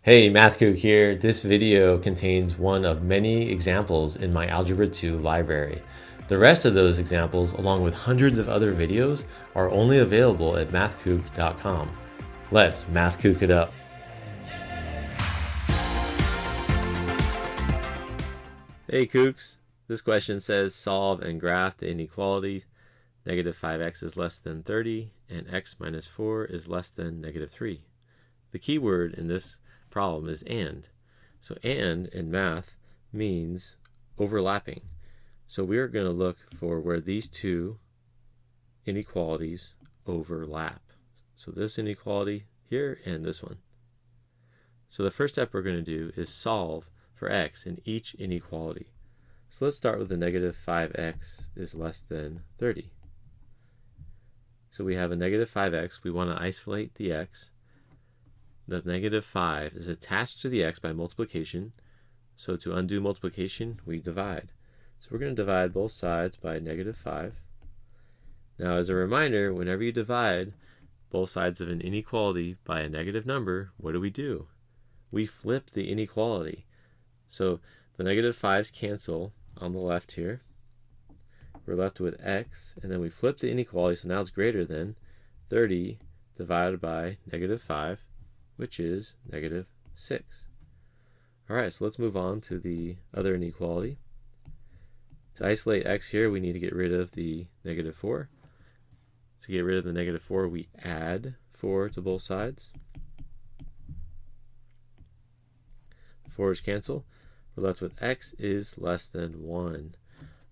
Hey, MathKook here. This video contains one of many examples in my Algebra 2 library. The rest of those examples, along with hundreds of other videos, are only available at mathkook.com. Let's MathKook it up. Hey Kooks, this question says solve and graph the inequality negative 5x is less than 30 and x minus 4 is less than negative 3. The key word in this problem is and. So and in math means overlapping. So we are going to look for where these two inequalities overlap. So this inequality here and this one. So the first step we're going to do is solve for x in each inequality. So let's start with the negative 5x is less than 30. So we have a negative 5x. We want to isolate the x. The negative 5 is attached to the x by multiplication. So to undo multiplication, we divide. So we're going to divide both sides by negative 5. Now as a reminder, whenever you divide both sides of an inequality by a negative number, what do? We flip the inequality. So the negative 5's cancel on the left here. We're left with x, and then we flip the inequality, so now it's greater than 30 divided by negative 5, which is negative 6. All right, so let's move on to the other inequality. To isolate x here, we need to get rid of the negative 4. To get rid of the negative 4, we add 4 to both sides. 4's cancel. We're left with x is less than 1.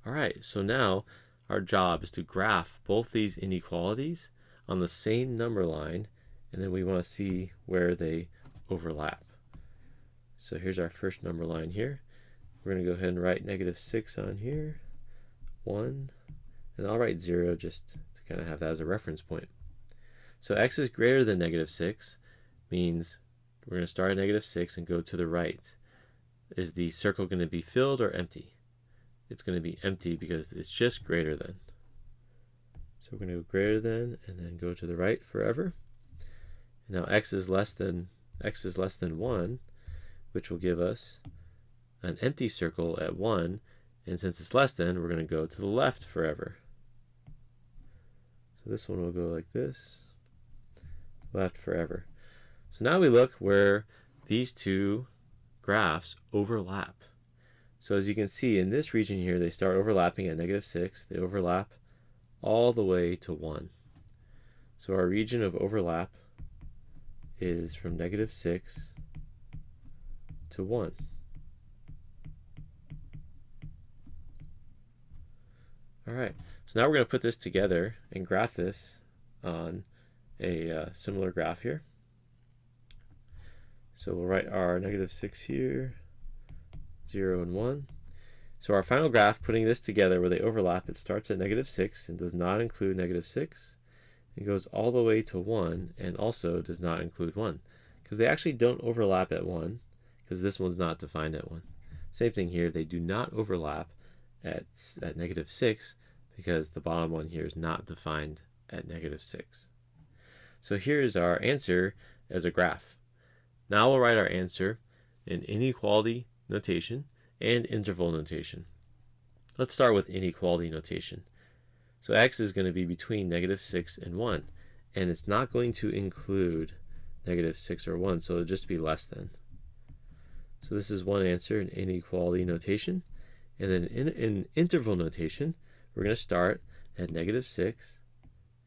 All right, so now our job is to graph both these inequalities on the same number line, and then we want to see where they overlap. So here's our first number line here. We're going to go ahead and write negative 6 on here, 1, and I'll write 0 just to kind of have that as a reference point. So x is greater than negative 6 means we're going to start at negative 6 and go to the right. Is the circle going to be filled or empty? It's going to be empty because it's just greater than. So we're going to go greater than and then go to the right forever. Now x is less than 1, which will give us an empty circle at 1, and since it's less than, we're going to go to the left forever. So this one will go like this, left forever. So now we look where these two graphs overlap. So as you can see in this region here, they start overlapping at negative 6. They overlap all the way to 1. So our region of overlap is from negative 6 to 1. All right, so now we're going to put this together and graph this on a similar graph here. So we'll write our negative 6 here, 0 and 1. So our final graph, putting this together where they overlap, it starts at negative 6 and does not include negative 6. It goes all the way to 1 and also does not include 1. Because they actually don't overlap at 1, because this one's not defined at 1. Same thing here, they do not overlap at negative 6 because the bottom one here is not defined at negative 6. So here's our answer as a graph. Now we'll write our answer in inequality notation and interval notation. Let's start with inequality notation. So x is going to be between negative 6 and 1, and it's not going to include negative 6 or 1, so it'll just be less than. So this is one answer in inequality notation. And then in interval notation, we're going to start at negative 6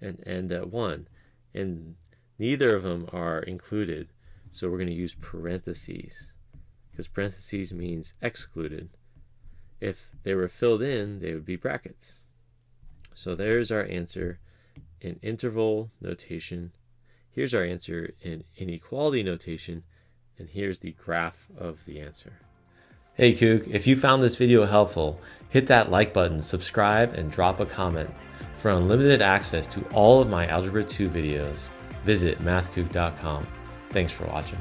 and end at 1. And neither of them are included, so we're going to use parentheses, because parentheses means excluded. If they were filled in, they would be brackets. So there's our answer in interval notation. Here's our answer in inequality notation, and here's the graph of the answer. Hey Kook, if you found this video helpful, hit that like button, subscribe, and drop a comment. For unlimited access to all of my Algebra 2 videos, visit mathkook.com. Thanks for watching.